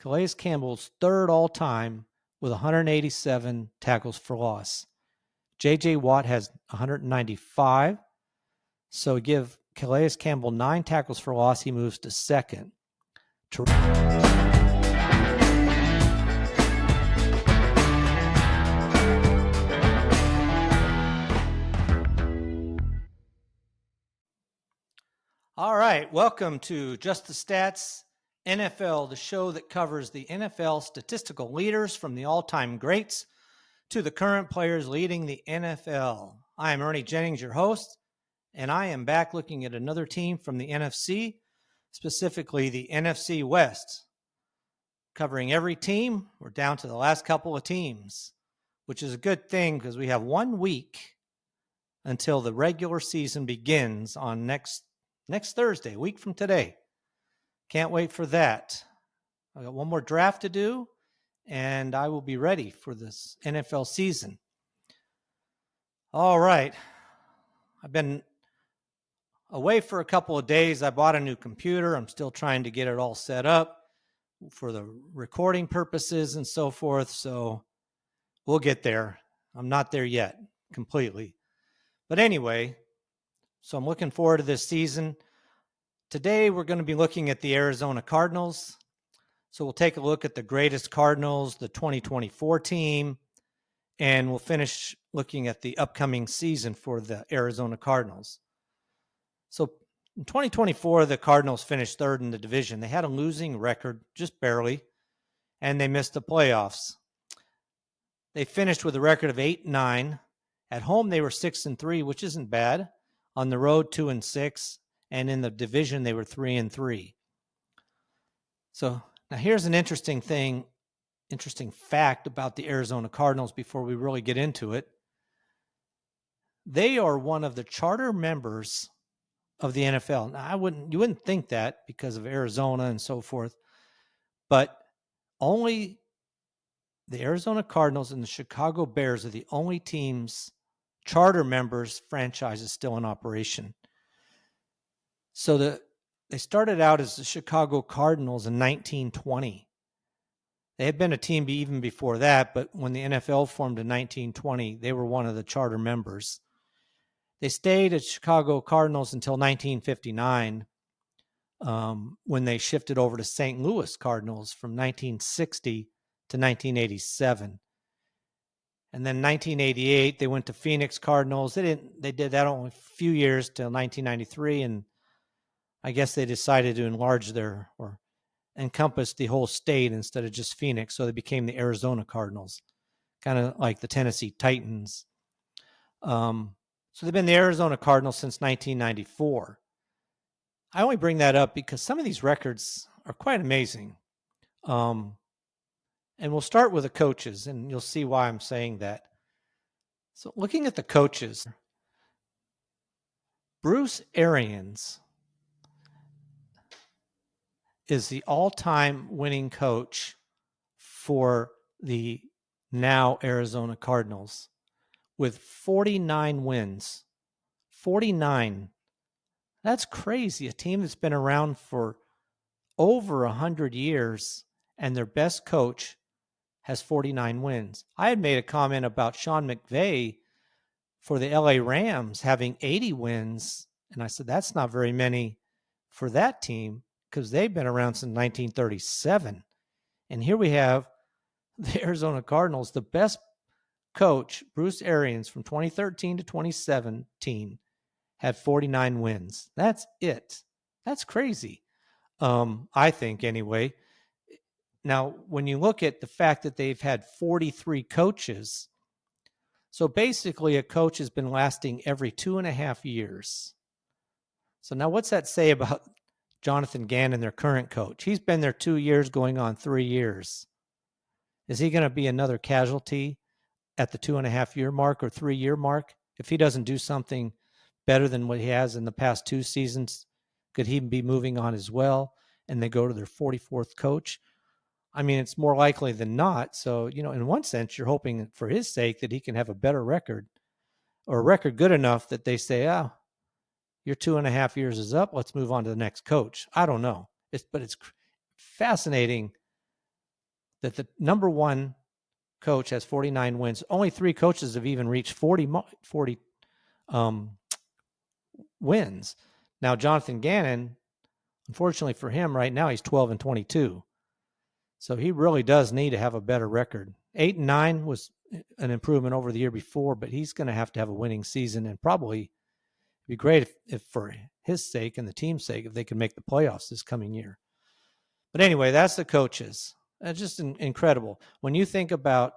Calais Campbell's third all-time with 187 tackles for loss. J.J. Watt has 195. So give Calais Campbell 9 tackles for loss. He moves to second. All right, welcome to Just the Stats NFL, the show that covers the NFL statistical leaders from the all-time greats to the current players leading the NFL. I am Ernie Jennings, your host, and I am back looking at another team from the NFC, specifically the NFC West. Covering every team, we're down to the last couple of teams, which is a good thing because we have 1 week until the regular season begins on next Thursday, a week from today. Can't wait for that. I got one more draft to do, and I will be ready for this NFL season. All right. I've been away for a couple of days. I bought a new computer. I'm still trying to get it all set up for the recording purposes and so forth. So we'll get there. I'm not there yet completely. But anyway, so I'm looking forward to this season. Today, we're going to be looking at the Arizona Cardinals. So we'll take a look at the greatest Cardinals, the 2024 team, and we'll finish looking at the upcoming season for the Arizona Cardinals. So in 2024, the Cardinals finished third in the division. They had a losing record, just barely, and they missed the playoffs. They finished with a record of 8-9. At home, they were 6-3, which isn't bad. On the road, 2-6. And in the division, they were 3-3. So now here's an interesting fact about the Arizona Cardinals before we really get into it. They are one of the charter members of the NFL. Now, you wouldn't think that because of Arizona and so forth, but only the Arizona Cardinals and the Chicago Bears are the only teams, charter members, franchises still in operation. So they started out as the Chicago Cardinals in 1920. They had been a team even before that, but when the NFL formed in 1920, they were one of the charter members. They stayed at Chicago Cardinals until 1959, when they shifted over to St. Louis Cardinals from 1960 to 1987. And then 1988, they went to Phoenix Cardinals. They did that only a few years till 1993, and I guess they decided to enlarge or encompass the whole state instead of just Phoenix. So they became the Arizona Cardinals, kind of like the Tennessee Titans. So they've been the Arizona Cardinals since 1994. I only bring that up because some of these records are quite amazing. And we'll start with the coaches, and you'll see why I'm saying that. So looking at the coaches, Bruce Arians is the all-time winning coach for the now Arizona Cardinals with 49 wins. 49. That's crazy. A team that's been around for over 100 years and their best coach has 49 wins. I had made a comment about Sean McVay for the LA Rams having 80 wins, and I said that's not very many for that team, because they've been around since 1937. And here we have the Arizona Cardinals, the best coach, Bruce Arians, from 2013 to 2017, had 49 wins. That's it. That's crazy, I think, anyway. Now, when you look at the fact that they've had 43 coaches, so basically a coach has been lasting every 2.5 years. So now what's that say about Jonathan Gannon, their current coach? He's been there 2 years, going on 3 years. Is he going to be another casualty at the 2.5-year mark or 3-year mark? If he doesn't do something better than what he has in the past 2 seasons, could he be moving on as well? And they go to their 44th coach? I mean, it's more likely than not. So, in one sense, you're hoping for his sake that he can have a better record, or a record good enough that they say, your 2.5 years is up. Let's move on to the next coach. I don't know. But it's fascinating that the number one coach has 49 wins. Only 3 coaches have even reached 40 wins. Now, Jonathan Gannon, unfortunately for him right now, he's 12-22. So he really does need to have a better record. 8-9 was an improvement over the year before, but he's going to have a winning season, and probably be great if for his sake and the team's sake, if they can make the playoffs this coming year. But anyway, that's the coaches. That's just incredible. When you think about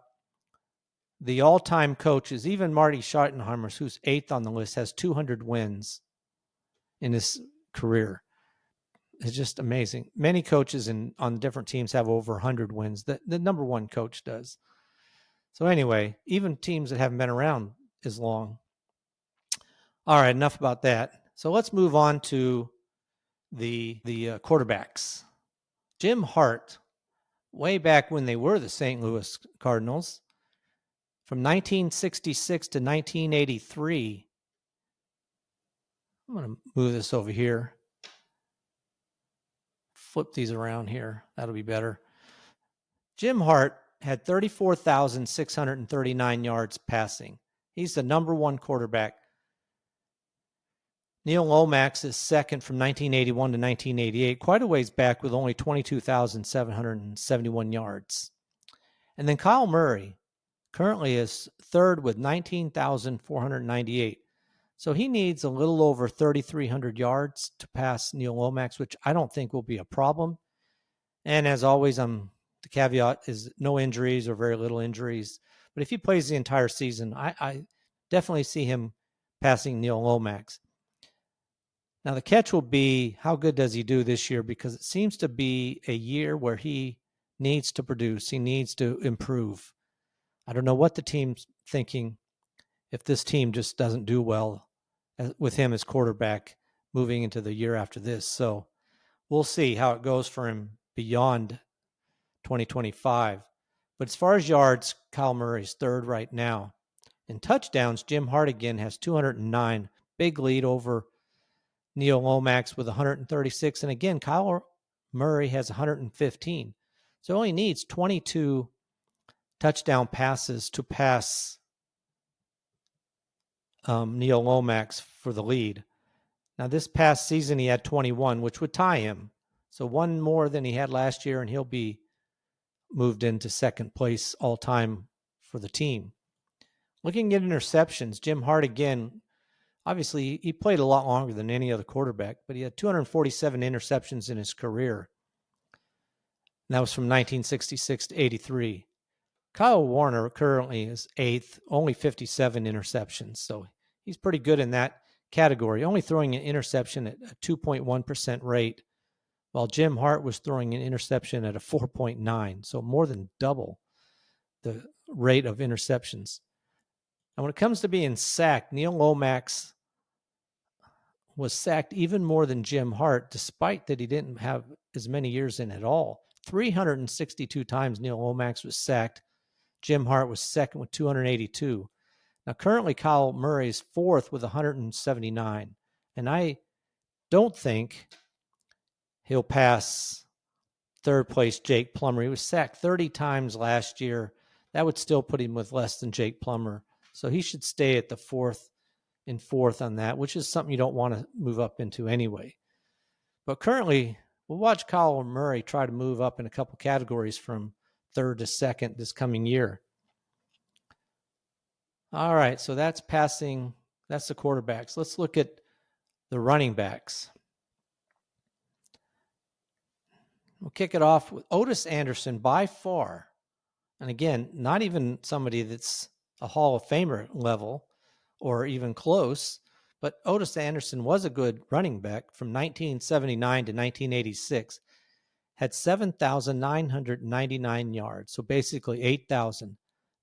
the all-time coaches, even Marty Schottenheimer, who's 8th on the list, has 200 wins in his career. It's just amazing. Many coaches on different teams have over 100 wins. The number one coach does. So anyway, even teams that haven't been around as long. All right, enough about that. So let's move on to the quarterbacks. Jim Hart, way back when they were the St. Louis Cardinals, from 1966 to 1983. I'm going to move this over here. Flip these around here. That'll be better. Jim Hart had 34,639 yards passing. He's the number one quarterback. Neil Lomax is second from 1981 to 1988, quite a ways back with only 22,771 yards. And then Kyle Murray currently is third with 19,498. So he needs a little over 3,300 yards to pass Neil Lomax, which I don't think will be a problem. And as always, the caveat is no injuries or very little injuries. But if he plays the entire season, I definitely see him passing Neil Lomax. Now, the catch will be, how good does he do this year? Because it seems to be a year where he needs to produce. He needs to improve. I don't know what the team's thinking if this team just doesn't do well with him as quarterback moving into the year after this. So we'll see how it goes for him beyond 2025. But as far as yards, Kyle Murray's third right now. In touchdowns, Jim Hart again has 209, big lead over Neil Lomax with 136. And again, Kyle Murray has 115. So only needs 22 touchdown passes to pass Neil Lomax for the lead. Now, this past season, he had 21, which would tie him. So one more than he had last year, and he'll be moved into second place all-time for the team. Looking at interceptions, Jim Hart again, obviously, he played a lot longer than any other quarterback, but he had 247 interceptions in his career. And that was from 1966 to 83. Kyle Warner currently is 8th, only 57 interceptions. So he's pretty good in that category, only throwing an interception at a 2.1% rate, while Jim Hart was throwing an interception at a 4.9. So more than double the rate of interceptions. And when it comes to being sacked, Neil Lomax was sacked even more than Jim Hart, despite that he didn't have as many years in at all. 362 times Neil Lomax was sacked. Jim Hart was second with 282. Now, currently, Kyle Murray is fourth with 179. And I don't think he'll pass third place Jake Plummer. He was sacked 30 times last year. That would still put him with less than Jake Plummer. So he should stay at the fourth on that, which is something you don't want to move up into anyway. But currently, we'll watch Kyle Murray try to move up in a couple categories from third to second this coming year. All right, so that's passing. That's the quarterbacks. Let's look at the running backs. We'll kick it off with Ottis Anderson by far. And again, not even somebody that's a Hall of Famer level or even close, but Ottis Anderson was a good running back from 1979 to 1986. Had 7,999 yards, so basically 8,000.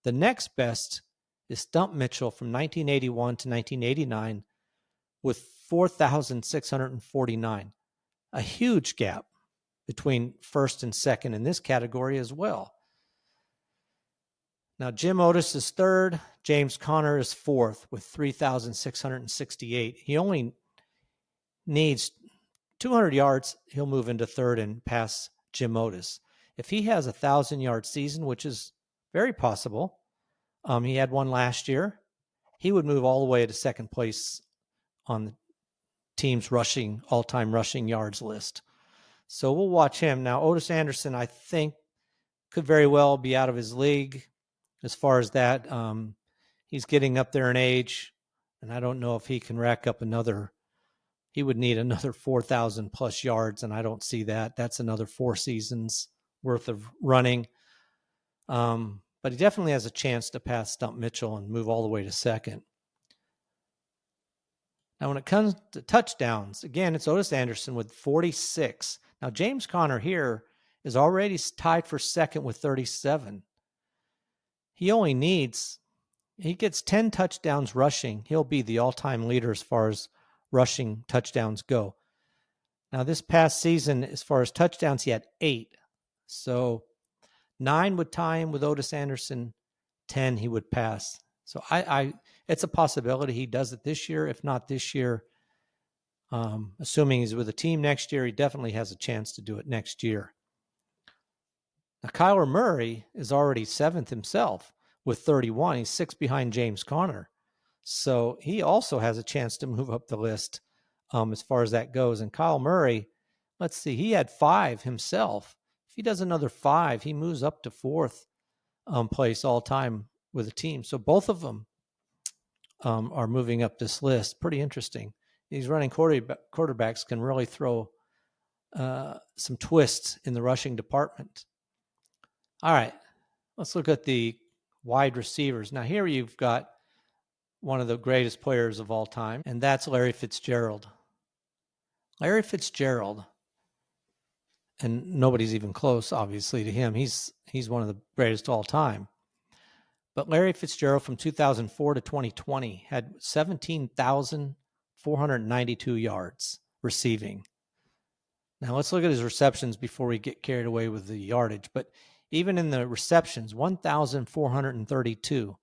The next best is Stump Mitchell from 1981 to 1989 with 4,649. A huge gap between first and second in this category as well. Now, Jim Otis is third. James Conner is fourth with 3,668. He only needs 200 yards. He'll move into third and pass Jim Otis. if he has a 1,000-yard season, which is very possible, he had one last year, he would move all the way to second place on the team's all-time rushing yards list. So we'll watch him. Now, Ottis Anderson, I think, could very well be out of his league as far as that. He's getting up there in age, and I don't know if he can rack up he would need another 4,000 plus yards, and I don't see that. That's another 4 seasons worth of running. But he definitely has a chance to pass Stump Mitchell and move all the way to second. Now, when it comes to touchdowns, again, it's Ottis Anderson with 46. Now, James Conner here is already tied for second with 37. He gets 10 touchdowns rushing. He'll be the all-time leader as far as rushing touchdowns go. Now, this past season, as far as touchdowns, he had 8. So 9 would tie him with Ottis Anderson. 10 he would pass. So it's a possibility he does it this year. If not this year, assuming he's with a team next year, he definitely has a chance to do it next year. Now, Kyler Murray is already 7th himself with 31. He's 6 behind James Conner. So he also has a chance to move up the list as far as that goes. And Kyle Murray, let's see, he had 5 himself. If he does another 5, he moves up to 4th place all time with a team. So both of them are moving up this list. Pretty interesting. These running quarterbacks can really throw some twists in the rushing department. All right, let's look at the wide receivers. Now here you've got one of the greatest players of all time, and that's Larry Fitzgerald. Larry Fitzgerald, and nobody's even close, obviously, to him. He's one of the greatest of all time. But Larry Fitzgerald from 2004 to 2020 had 17,492 yards receiving. Now let's look at his receptions before we get carried away with the yardage. But even in the receptions, 1,432.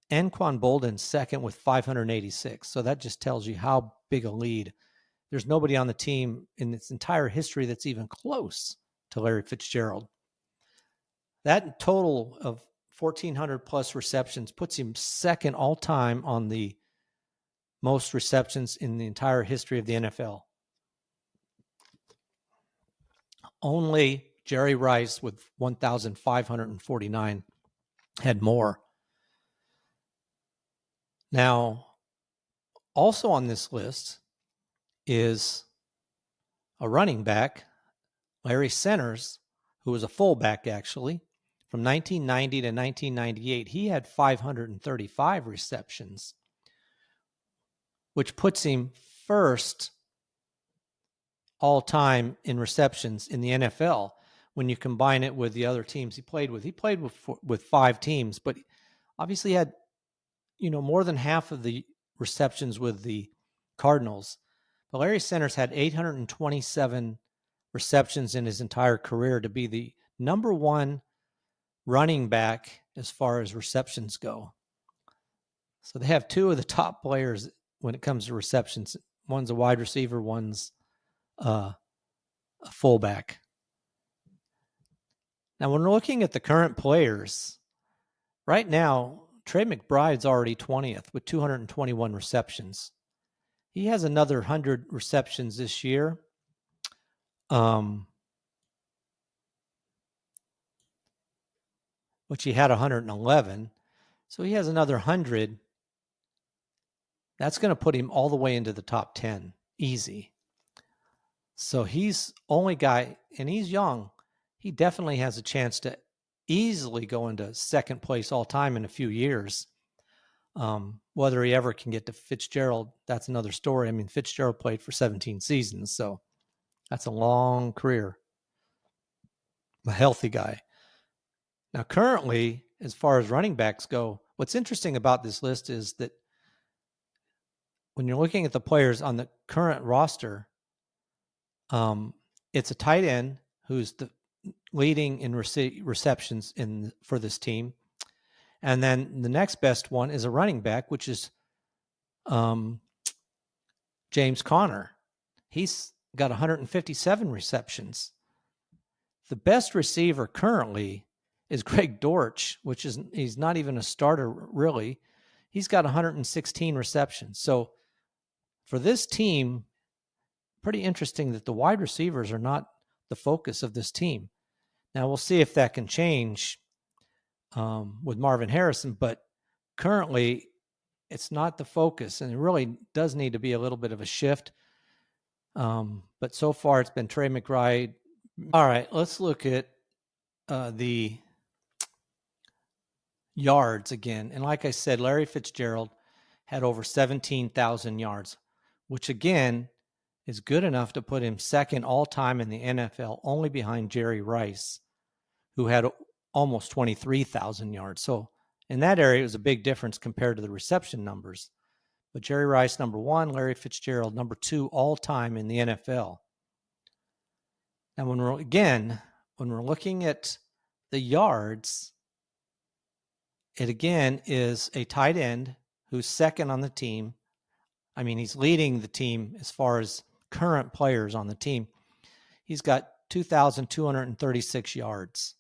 Anquan Bolden second with 586. So that just tells you how big a lead. There's nobody on the team in its entire history that's even close to Larry Fitzgerald. That total of 1,400 plus receptions puts him second all time on the most receptions in the entire history of the NFL. Only Jerry Rice with 1,549 had more. Now, also on this list is a running back, Larry Centers, who was a fullback actually, from 1990 to 1998. He had 535 receptions, which puts him first all time in receptions in the NFL when you combine it with the other teams he played with. He played with 5 teams, but obviously had more than half of the receptions with the Cardinals. But Larry Centers had 827 receptions in his entire career to be the number 1 running back as far as receptions go. So they have 2 of the top players when it comes to receptions. One's a wide receiver, one's a fullback. Now, when we're looking at the current players, right now, Trey McBride's already 20th with 221 receptions. He has another 100 receptions this year. Which he had 111. So he has another 100. That's going to put him all the way into the top 10. Easy. So he's only guy, and he's young. He definitely has a chance to easily go into second place all time in a few years. Whether he ever can get to Fitzgerald, that's another story. I mean, Fitzgerald played for 17 seasons, so that's a long career. A healthy guy. Now, currently, as far as running backs go, what's interesting about this list is that when you're looking at the players on the current roster, it's a tight end who's the leading in receptions for this team. And then the next best one is a running back, which is James Conner. He's got 157 receptions. The best receiver currently is Greg Dortch, he's not even a starter really. He's got 116 receptions. So for this team, pretty interesting that the wide receivers are not the focus of this team. Now we'll see if that can change with Marvin Harrison, but currently it's not the focus, and it really does need to be a little bit of a shift. But so far it's been Trey McBride. All right, let's look at the yards again. And like I said, Larry Fitzgerald had over 17,000 yards, which again is good enough to put him second all-time in the NFL, only behind Jerry Rice, who had almost 23,000 yards. So in that area, it was a big difference compared to the reception numbers. But Jerry Rice, number one, Larry Fitzgerald, number two, all-time in the NFL. Now, when we're looking at the yards, it again is a tight end who's second on the team. I mean, he's leading the team as far as current players on the team. He's got 2,236 yards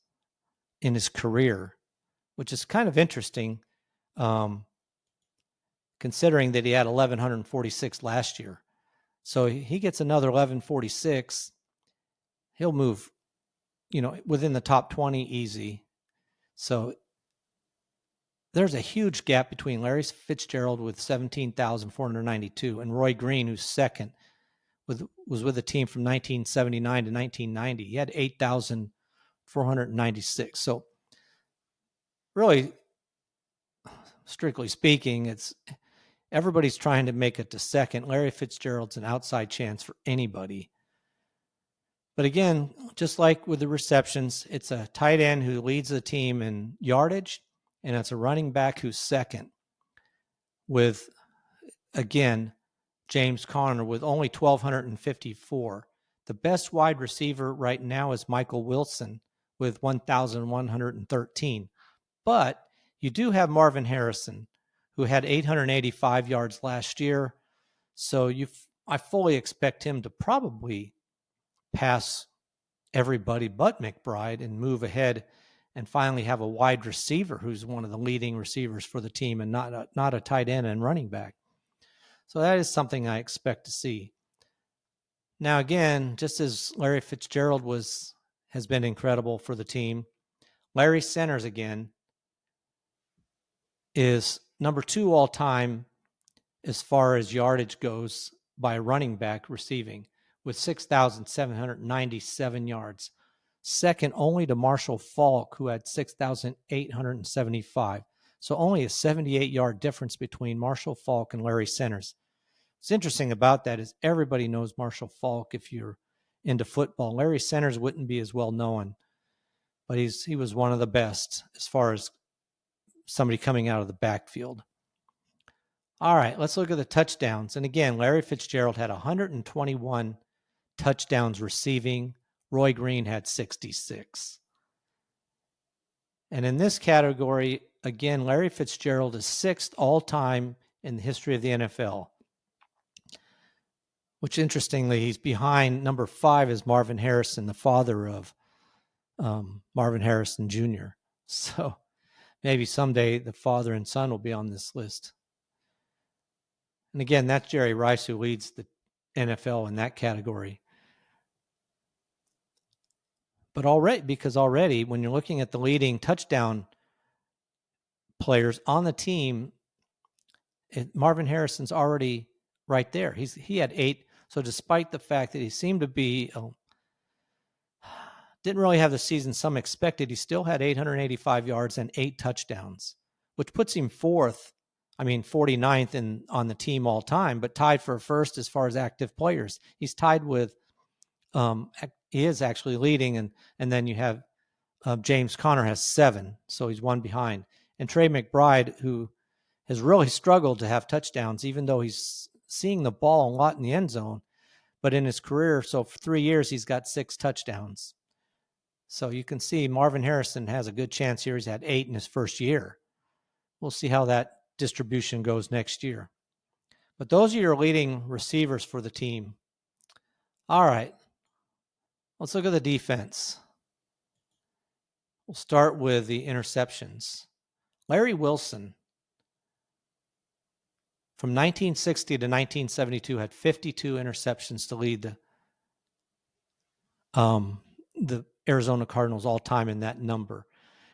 in his career, which is kind of interesting, considering that he had 1,146 last year. So he gets another 1,146. He'll move, within the top 20 easy. So there's a huge gap between Larry Fitzgerald with 17,492 and Roy Green, who's second, was with the team from 1979 to 1990. He had 8,496. So really, strictly speaking, everybody's trying to make it to second. Larry Fitzgerald's an outside chance for anybody. But again, just like with the receptions, it's a tight end who leads the team in yardage, and it's a running back who's second with, again, James Conner with only 1,254. The best wide receiver right now is Michael Wilson with 1,113. But you do have Marvin Harrison, who had 885 yards last year. So I fully expect him to probably pass everybody but McBride and move ahead and finally have a wide receiver who's one of the leading receivers for the team and not a tight end and running back. So that is something I expect to see. Now, again, just as Larry Fitzgerald has been incredible for the team, Larry Centers again is number two all time as far as yardage goes by running back receiving with 6,797 yards. Second only to Marshall Faulk, who had 6,875. So only a 78-yard difference between Marshall Faulk and Larry Centers. What's interesting about that is everybody knows Marshall Faulk if you're into football. Larry Centers wouldn't be as well known, but he was one of the best as far as somebody coming out of the backfield. All right, let's look at the touchdowns. And again, Larry Fitzgerald had 121 touchdowns receiving. Roy Green had 66. And in this category, again, Larry Fitzgerald is sixth all-time in the history of the NFL, which interestingly, he's behind number 5 is Marvin Harrison, the father of Marvin Harrison Jr. So maybe someday the father and son will be on this list. And again, that's Jerry Rice who leads the NFL in that category. But already, when you're looking at the leading touchdown players on the team, Marvin Harrison's already right there. He had 8. So despite the fact that he seemed to be didn't really have the season some expected, he still had 885 yards and 8 touchdowns, which puts him 49th on the team all time, but tied for first as far as active players. He's tied with he is actually leading, and then you have James Conner has 7, so he's one behind. And Trey McBride, who has really struggled to have touchdowns, even though he's seeing the ball a lot in the end zone. But in his career, so for 3 years, he's got 6 touchdowns. So you can see Marvin Harrison has a good chance here. He's had 8 in his first year. We'll see how that distribution goes next year. But those are your leading receivers for the team. All right. Let's look at the defense. We'll start with the interceptions. Larry Wilson, from 1960 to 1972, had 52 interceptions to lead the Arizona Cardinals all time in that number.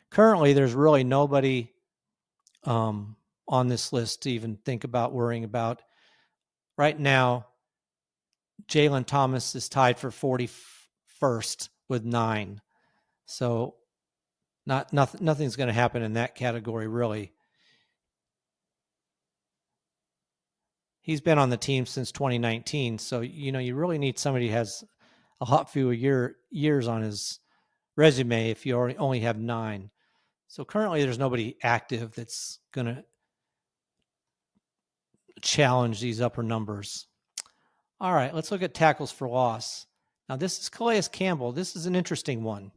Currently, there's really nobody on this list to even think about worrying about. Right now, Jalen Thomas is tied for 41st with 9. So nothing's going to happen in that category, really. He's been on the team since 2019, so you really need somebody who has a lot fewer years on his resume if you only have 9. So currently there's nobody active that's going to challenge these upper numbers. All right, let's look at tackles for loss. Now this is Calais Campbell. This is an interesting one.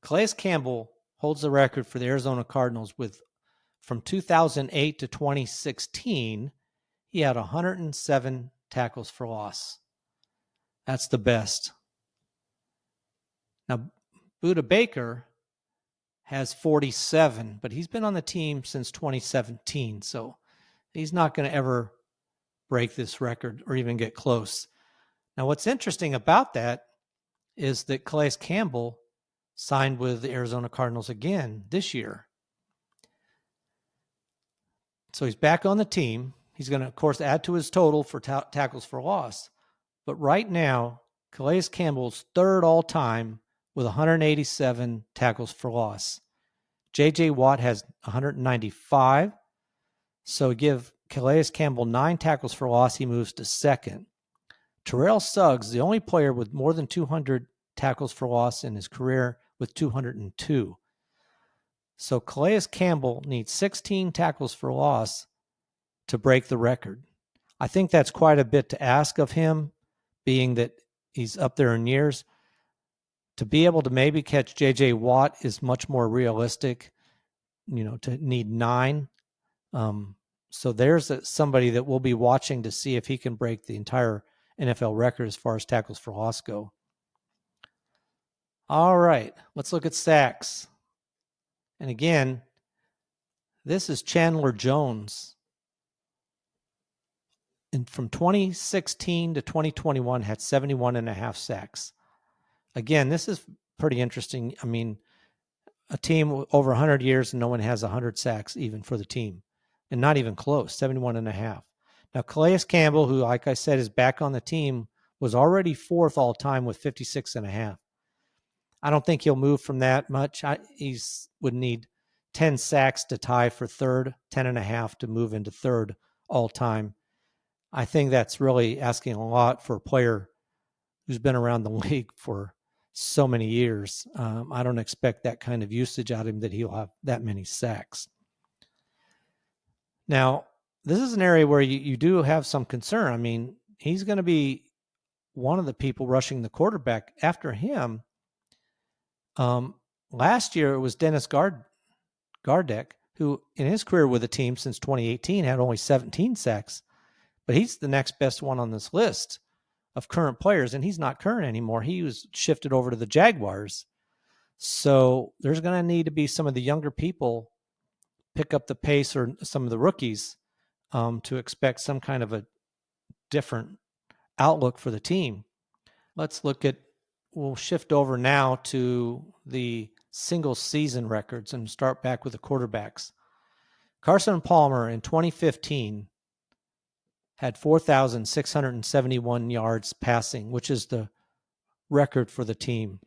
Calais Campbell holds the record for the Arizona Cardinals with, from 2008 to 2016, he had 107 tackles for loss. That's the best. Now, Budda Baker has 47, but he's been on the team since 2017, so he's not going to ever break this record or even get close. Now, what's interesting about that is that Calais Campbell signed with the Arizona Cardinals again this year. So he's back on the team. He's going to, of course, add to his total for tackles for loss. But right now, Calais Campbell's third all-time with 187 tackles for loss. J.J. Watt has 195. So give Calais Campbell 9 tackles for loss. He moves to second. Terrell Suggs, the only player with more than 200 tackles for loss in his career, with 202. So Calais Campbell needs 16 tackles for loss to break the record. I think that's quite a bit to ask of him, being that he's up there in years. To be able to maybe catch J.J. Watt is much more realistic, to need 9. So there's somebody that we'll be watching to see if he can break the entire NFL record as far as tackles for loss go. All right, let's look at sacks. And again, this is Chandler Jones. And from 2016 to 2021 had 71.5 sacks. Again, this is pretty interesting. I mean, a team over 100 years and no one has 100 sacks even for the team. And not even close, 71.5. Now, Calais Campbell, who, like I said, is back on the team, was already 4th all-time with 56.5. I don't think he'll move from that much. He would need 10 sacks to tie for 3rd, 10.5 to move into 3rd all-time. I think that's really asking a lot for a player who's been around the league for so many years. I don't expect that kind of usage out of him that he'll have that many sacks. Now, this is an area where you do have some concern. I mean, he's going to be one of the people rushing the quarterback after him. Last year, it was Dennis Gardeck, who in his career with the team since 2018 had only 17 sacks. But he's the next best one on this list of current players, and he's not current anymore. He was shifted over to the Jaguars. So there's going to need to be some of the younger people pick up the pace, or some of the rookies, to expect some kind of a different outlook for the team. We'll shift over now to the single season records and start back with the quarterbacks. Carson Palmer in 2015 had 4,671 yards passing, which is the record for the team.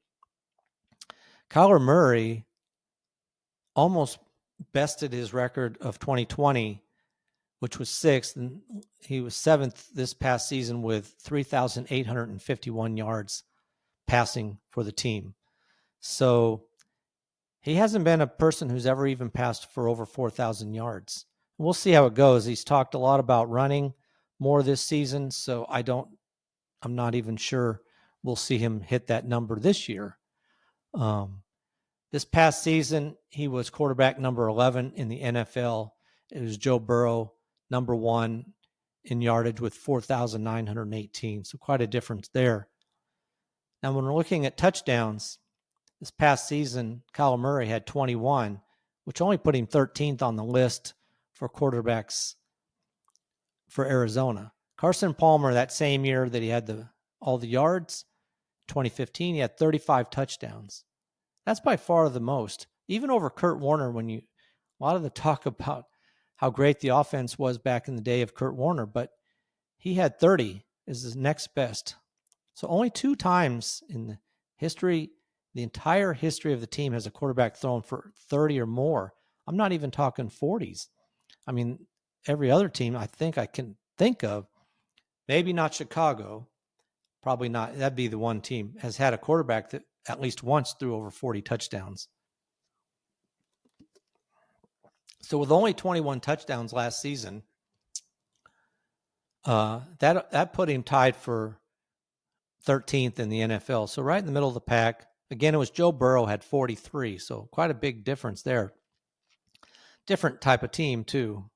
Kyler Murray almost bested his record of 2020, which was 6th, and he was 7th this past season with 3,851 yards passing for the team. So he hasn't been a person who's ever even passed for over 4,000 yards. We'll see how it goes. He's talked a lot about running more this season, so I'm not even sure we'll see him hit that number this year. This past season, he was quarterback number 11 in the NFL. It was Joe Burrow, number 1 in yardage with 4,918. So quite a difference there. Now, when we're looking at touchdowns, This past season, Kyler Murray had 21, which only put him 13th on the list for quarterbacks for Arizona. Carson Palmer, that same year that he had all the yards, 2015, he had 35 touchdowns. That's by far the most, even over Kurt Warner. A lot of the talk about how great the offense was back in the day of Kurt Warner, but he had 30 as his next best. So only 2 times in the entire history of the team, has a quarterback thrown for 30 or more. I'm not even talking 40s. I mean, every other team I think I can think of, maybe not Chicago, probably not. That'd be the one team has had a quarterback that at least once threw over 40 touchdowns. So with only 21 touchdowns last season, that put him tied for 13th in the NFL. So right in the middle of the pack. Again, it was Joe Burrow had 43, so quite a big difference there. Different type of team too,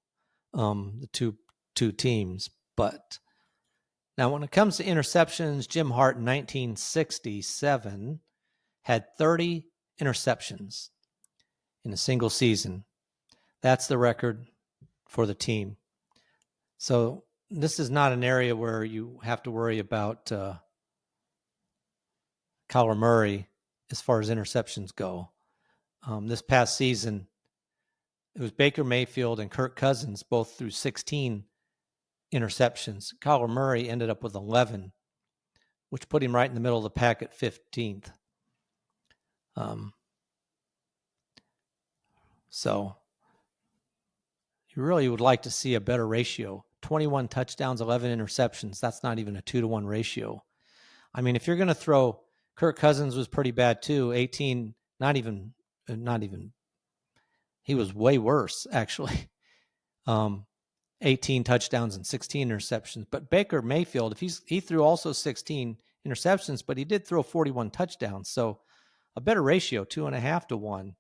the two teams. But now when it comes to interceptions, Jim Hart in 1967 had 30 interceptions in a single season. That's the record for the team. So this is not an area where you have to worry about Kyler Murray as far as interceptions go. This past season, it was Baker Mayfield and Kirk Cousins both threw 16 interceptions. Kyler Murray ended up with 11, which put him right in the middle of the pack at 15th. So you really would like to see a better ratio. 21 touchdowns, 11 interceptions. That's not even a 2-to-1 ratio. I mean, if you're going to throw, Kirk Cousins was pretty bad too. 18, not even. He was way worse actually. 18 touchdowns and 16 interceptions. But Baker Mayfield, he threw also 16 interceptions, but he did throw 41 touchdowns. So a better ratio, 2.5 to 1.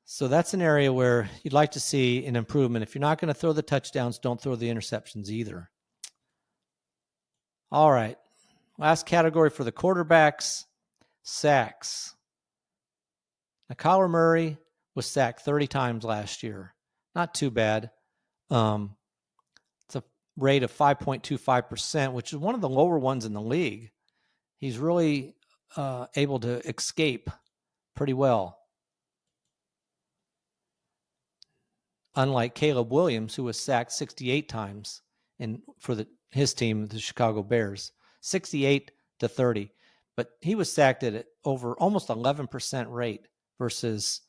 So that's an area where you'd like to see an improvement. If you're not going to throw the touchdowns, don't throw the interceptions either. All right. Last category for the quarterbacks, sacks. Now, Kyler Murray was sacked 30 times last year. Not too bad. It's a rate of 5.25%, which is one of the lower ones in the league. He's really able to escape pretty well. Unlike Caleb Williams, who was sacked 68 times for his team, the Chicago Bears, 68 to 30. But he was sacked at over almost 11% rate versus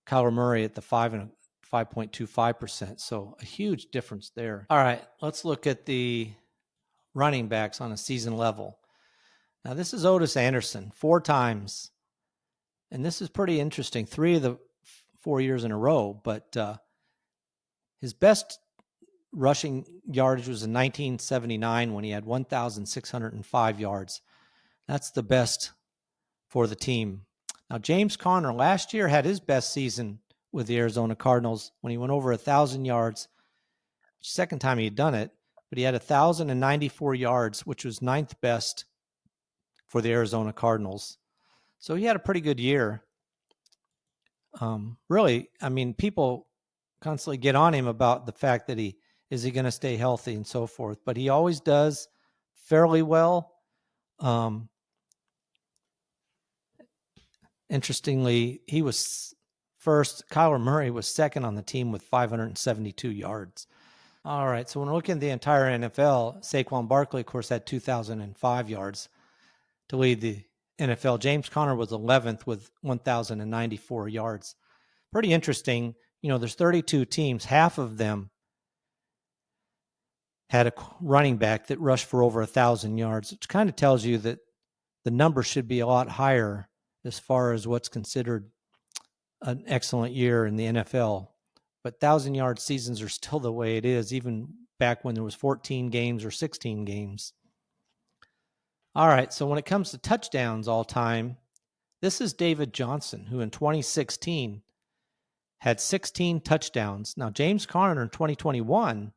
Kyler Murray at the 5.25%. So a huge difference there. All right, let's look at the running backs on a season level. Now, this is Ottis Anderson, 4 times. And this is pretty interesting. 3 of the 4 years in a row, but his best rushing yardage was in 1979 when he had 1,605 yards. That's the best for the team. Now, James Conner last year had his best season with the Arizona Cardinals when he went over 1,000 yards. Second time he had done it, but he had 1,094 yards, which was 9th best for the Arizona Cardinals. So he had a pretty good year. Really, I mean, people constantly get on him about the fact that is he going to stay healthy and so forth, but he always does fairly well. Interestingly, he was first. Kyler Murray was second on the team with 572 yards. All right, so when we're looking at the entire NFL, Saquon Barkley, of course, had 2,005 yards to lead the NFL. James Conner was 11th with 1,094 yards. Pretty interesting. You know, there's 32 teams. Half of them had a running back that rushed for over 1,000 yards, which kind of tells you that the number should be a lot higher as far as what's considered an excellent year in the NFL. But 1,000-yard seasons are still the way it is, even back when there was 14 games or 16 games. All right, so when it comes to touchdowns all time, this is David Johnson, who in 2016 had 16 touchdowns. Now, James Conner in 2021,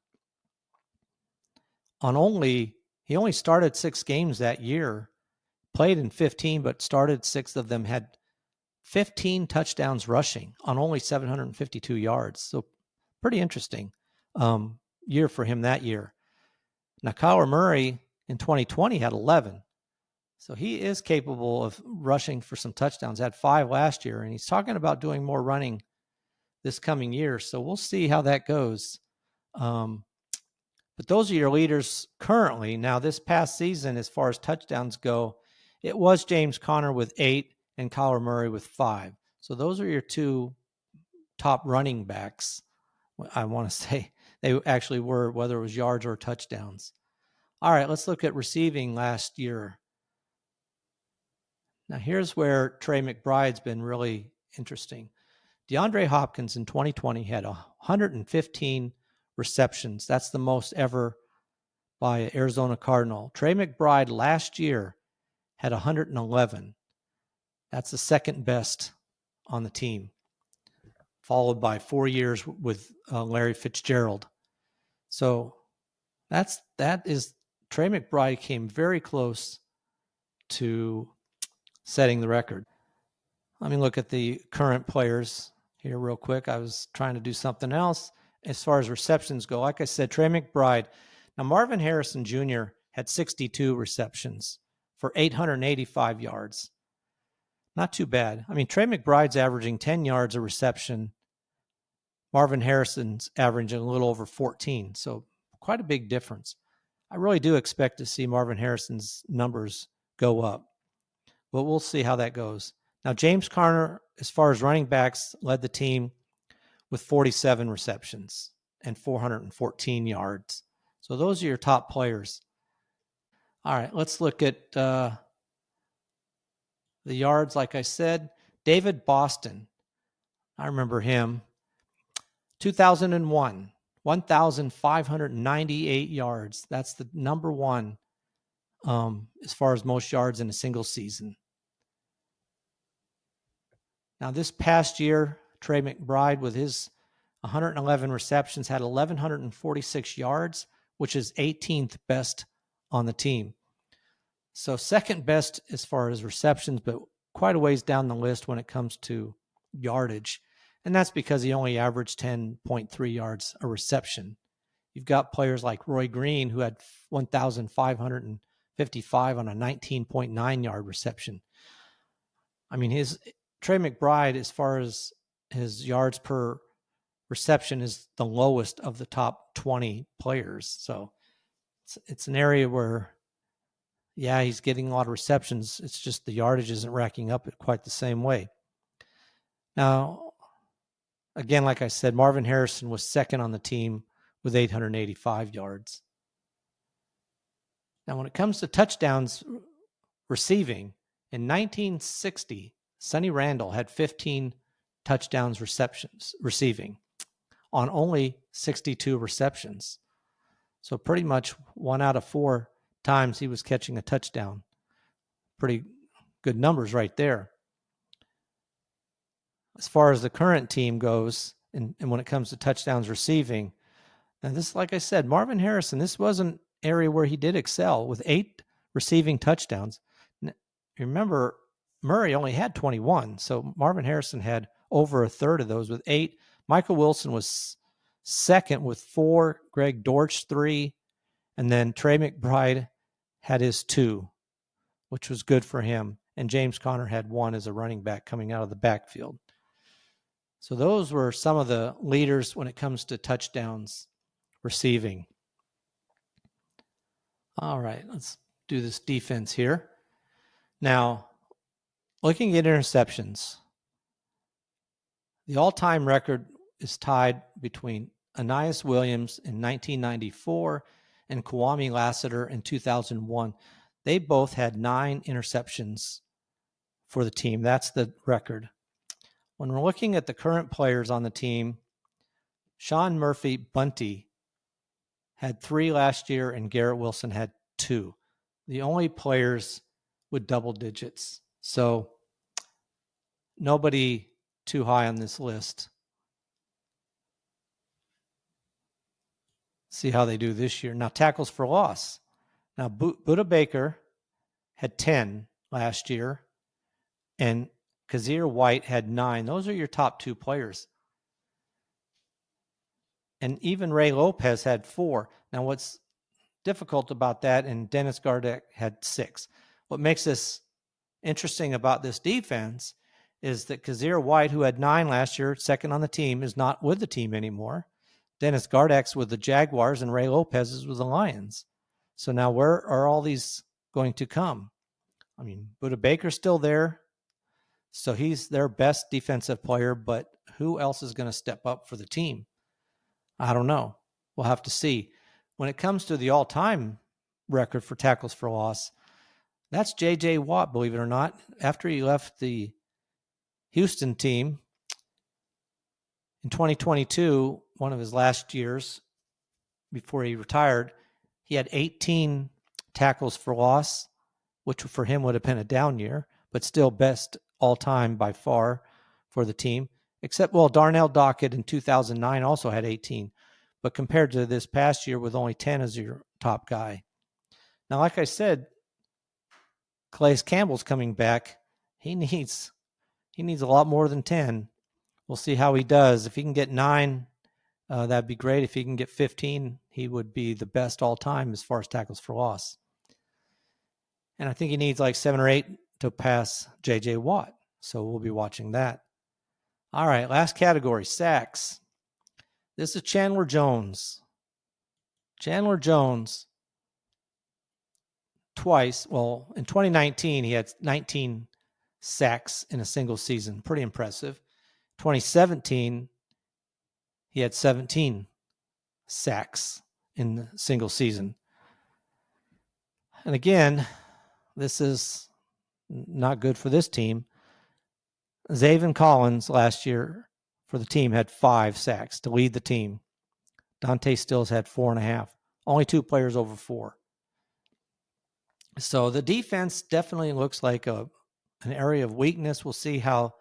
he only started 6 games that year, played in 15, but started 6 of them, had 15 touchdowns rushing on only 752 yards. So pretty interesting year for him that year. Now, Kyler Murray in 2020 had 11. So he is capable of rushing for some touchdowns. Had 5 last year, and he's talking about doing more running this coming year. So we'll see how that goes. But those are your leaders currently. Now, this past season, as far as touchdowns go, it was James Conner with 8 and Kyler Murray with 5. So those are your 2 top running backs. I want to say they actually were, whether it was yards or touchdowns. All right, let's look at receiving last year. Now, here's where Trey McBride's been really interesting. DeAndre Hopkins in 2020 had 115 receptions. That's the most ever by an Arizona Cardinal. Trey McBride last year had 111. That's the second best on the team, followed by 4 years with Larry Fitzgerald. So that is Trey McBride came very close to setting the record. Let me look at the current players here real quick. I was trying to do something else. As far as receptions go, like I said, Trey McBride. Now, Marvin Harrison Jr. had 62 receptions for 885 yards. Not too bad. I mean, Trey McBride's averaging 10 yards a reception. Marvin Harrison's averaging a little over 14. So quite a big difference. I really do expect to see Marvin Harrison's numbers go up. But we'll see how that goes. Now, James Conner, as far as running backs, led the team with 47 receptions and 414 yards. So those are your top players. All right, let's look at the yards. Like I said, David Boston, I remember him. 2001, 1,598 yards. That's the number one as far as most yards in a single season. Now, this past year, Trey McBride, with his 111 receptions, had 1,146 yards, which is 18th best on the team. So second best as far as receptions, but quite a ways down the list when it comes to yardage. And that's because he only averaged 10.3 yards a reception. You've got players like Roy Green, who had 1,555 on a 19.9 yard reception. I mean, Trey McBride, as far as his yards per reception, is the lowest of the top 20 players. So it's an area where, yeah, he's getting a lot of receptions. It's just the yardage isn't racking up quite the same way. Now, again, like I said, Marvin Harrison was second on the team with 885 yards. Now, when it comes to touchdowns receiving, in 1960, Sonny Randall had 15 touchdowns receiving on only 62 receptions. So pretty much 1 out of 4 times he was catching a touchdown. Pretty good numbers right there. As far as the current team goes, and when it comes to touchdowns receiving, and this, like I said, Marvin Harrison, this was an area where he did excel with 8 receiving touchdowns. Remember, Murray only had 21, so Marvin Harrison had over a third of those with 8. Michael Wilson was second with 4, Greg Dortch 3, and then Trey McBride had his 2, which was good for him, and James Conner had 1 as a running back coming out of the backfield. So those were some of the leaders when it comes to touchdowns receiving. All right, let's do this defense here. Now, looking at interceptions, the all-time record is tied between Aeneas Williams in 1994 and Kwame Lassiter in 2001. They both had 9 interceptions for the team. That's the record. When we're looking at the current players on the team, Sean Murphy Bunty had 3 last year and Garrett Wilson had 2. The only players with double digits. So nobody too high on this list. See how they do this year. Now, tackles for loss. Now, Buda Baker had 10 last year, and Kazir White had 9. Those are your top 2 players. And even Ray Lopez had 4. Now, what's difficult about that, and Dennis Gardeck had 6. What makes this interesting about this defense is that Kazir White, who had 9 last year, second on the team, is not with the team anymore. Dennis Gardeck's with the Jaguars, and Ray Lopez is with the Lions. So now where are all these going to come? I mean, Budda Baker's still there, so he's their best defensive player, but who else is going to step up for the team? I don't know. We'll have to see. When it comes to the all-time record for tackles for loss, that's J.J. Watt, believe it or not. After he left the Houston team in 2022, one of his last years before he retired, he had 18 tackles for loss, which for him would have been a down year, but still best all-time by far for the team. Except, well, Darnell Dockett in 2009 also had 18. But compared to this past year with only 10 as your top guy. Now, like I said, Calais Campbell's coming back. He needs a lot more than 10. We'll see how he does. If he can get 9, that'd be great. If he can get 15, he would be the best all time as far as tackles for loss. And I think he needs like 7 or 8 to pass J.J. Watt. So we'll be watching that. All right, last category, sacks. This is Chandler Jones. Chandler Jones twice. Well, in 2019, he had 19 sacks in a single season. Pretty impressive. 2017, he had 17 sacks in a single season. And again, this is not good for this team. Zaven Collins last year for the team had 5 sacks to lead the team. Dante Stills had 4.5. Only 2 players over 4. So the defense definitely looks like an area of weakness. We'll see how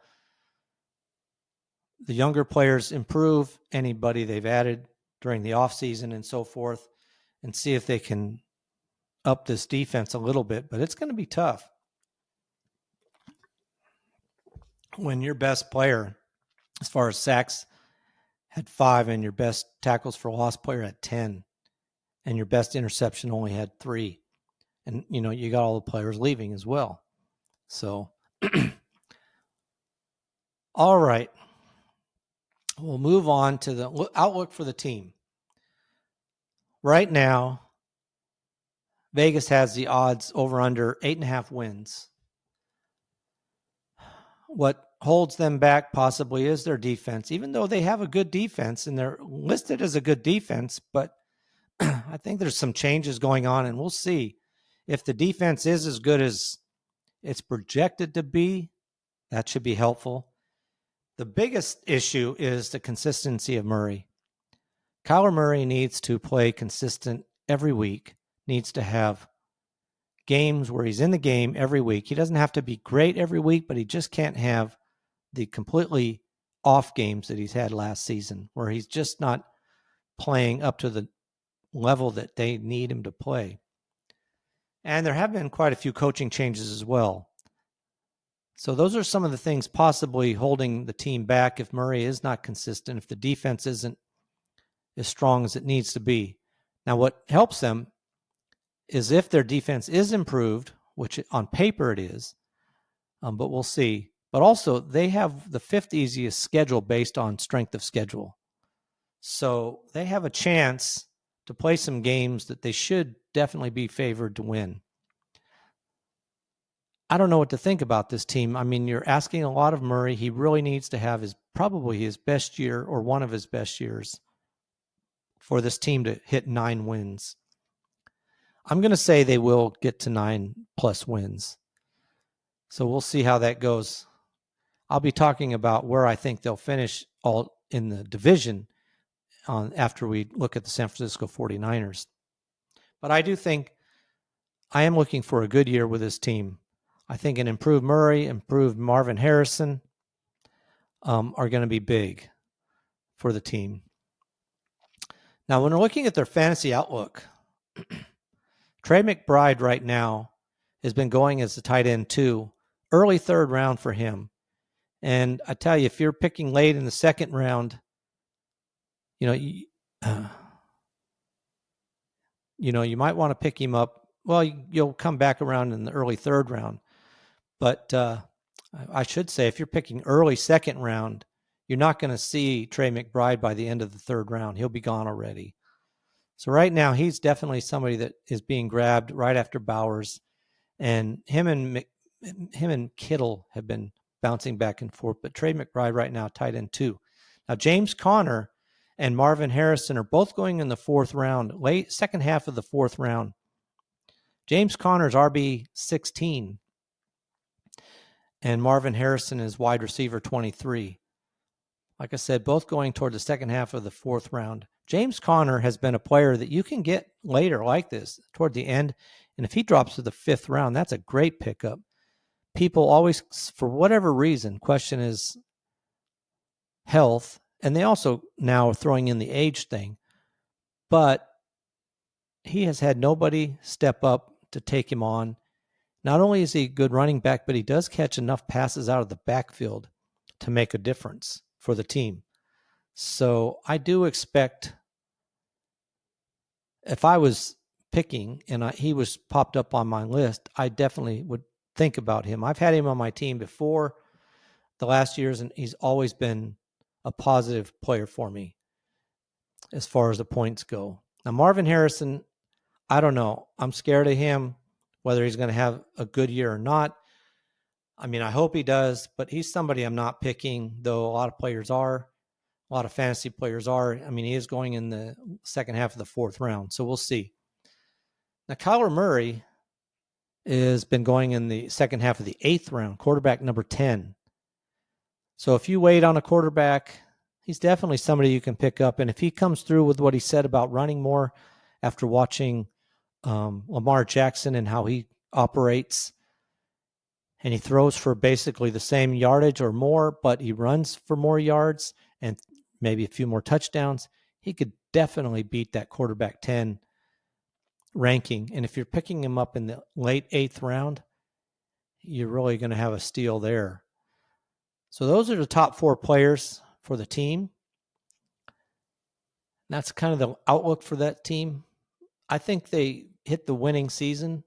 the younger players improve, anybody they've added during the offseason and so forth, and see if they can up this defense a little bit. But it's going to be tough when your best player, as far as sacks, had 5, and your best tackles for loss player had 10, and your best interception only had 3. And, you got all the players leaving as well. So, all right. We'll move on to the outlook for the team. Right now, Vegas has the odds over under 8.5 wins. What holds them back possibly is their defense, even though they have a good defense and they're listed as a good defense. But I think there's some changes going on, and we'll see if the defense is as good as it's projected to be. That should be helpful. The biggest issue is the consistency of Murray. Kyler Murray needs to play consistent every week, needs to have games where he's in the game every week. He doesn't have to be great every week, but he just can't have the completely off games that he's had last season, where he's just not playing up to the level that they need him to play. And there have been quite a few coaching changes as well. So those are some of the things possibly holding the team back if Murray is not consistent, if the defense isn't as strong as it needs to be. Now, what helps them is if their defense is improved, which on paper it is, but we'll see. But also, they have the 5th easiest schedule based on strength of schedule. So they have a chance to play some games that they should definitely be favored to win. I don't know what to think about this team. I mean, you're asking a lot of Murray. He really needs to have probably his best year or one of his best years for this team to hit 9 wins. I'm going to say they will get to 9+ wins. So we'll see how that goes. I'll be talking about where I think they'll finish all in the division after we look at the San Francisco 49ers. But I do think I am looking for a good year with this team. I think an improved Murray, improved Marvin Harrison are going to be big for the team. Now, when we're looking at their fantasy outlook, Trey McBride right now has been going as a tight end 2, early third round for him. And I tell you, if you're picking late in the second round, you might want to pick him up. Well, you'll come back around in the early third round. But I should say, if you're picking early second round, you're not going to see Trey McBride by the end of the third round. He'll be gone already. So right now, he's definitely somebody that is being grabbed right after Bowers. And him and Kittle have been bouncing back and forth. But Trey McBride right now, tight end 2. Now, James Conner and Marvin Harrison are both going in the fourth round, late second half of the fourth round. James Conner's RB 16, and Marvin Harrison is wide receiver 23. Like I said, both going toward the second half of the fourth round. James Conner has been a player that you can get later like this, toward the end. And if he drops to the fifth round, that's a great pickup. People always, for whatever reason, question his health. And they also now are throwing in the age thing. But he has had nobody step up to take him on. Not only is he a good running back, but he does catch enough passes out of the backfield to make a difference for the team. So I do expect, if I was picking and he was popped up on my list, I definitely would think about him. I've had him on my team before the last years, and he's always been a positive player for me as far as the points go. Now, Marvin Harrison, I don't know. I'm scared of him, whether he's going to have a good year or not. I mean, I hope he does, but he's somebody I'm not picking, though a lot of players are. A lot of fantasy players are. I mean, he is going in the second half of the fourth round, so we'll see. Now, Kyler Murray has been going in the second half of the eighth round, quarterback number 10. So if you wait on a quarterback, he's definitely somebody you can pick up. And if he comes through with what he said about running more after watching Lamar Jackson and how he operates, and he throws for basically the same yardage or more, but he runs for more yards and maybe a few more touchdowns, he could definitely beat that quarterback 10 ranking. And if you're picking him up in the late eighth round, you're really going to have a steal there. So those are the top 4 players for the team. That's kind of the outlook for that team. I think they hit the winning season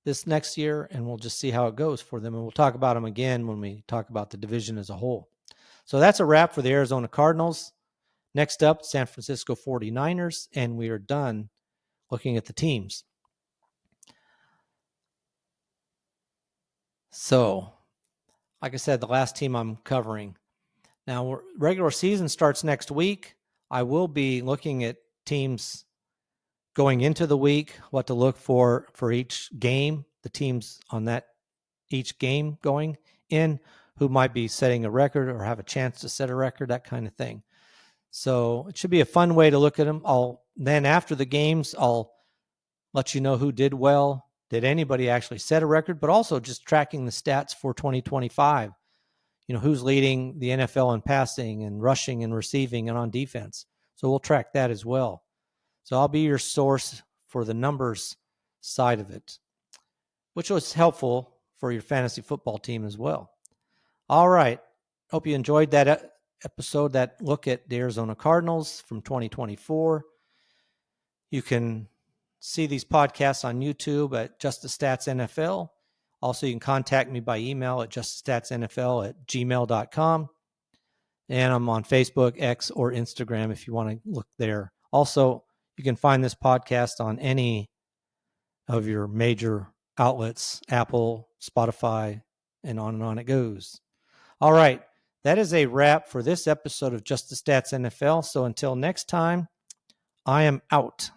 this next year, and we'll just see how it goes for them. And we'll talk about them again when we talk about the division as a whole. So that's a wrap for the Arizona Cardinals. Next up, San Francisco 49ers, and we are done looking at the teams. So, like I said, the last team I'm covering. Now, regular season starts next week. I will be looking at teams going into the week, what to look for each game, the teams on that each game going in, who might be setting a record or have a chance to set a record, that kind of thing. So it should be a fun way to look at them. Then after the games, I'll let you know who did well. Did anybody actually set a record? But also just tracking the stats for 2025. Who's leading the NFL in passing and rushing and receiving and on defense. So we'll track that as well. So I'll be your source for the numbers side of it, which was helpful for your fantasy football team as well. All right. Hope you enjoyed that episode, that look at the Arizona Cardinals from 2024. You can see these podcasts on YouTube at Just the Stats NFL. Also, you can contact me by email at justthestatsnfl@gmail.com. And I'm on Facebook, X, or Instagram if you want to look there. Also, you can find this podcast on any of your major outlets, Apple, Spotify, and on it goes. All right. That is a wrap for this episode of Just the Stats NFL. So until next time, I am out.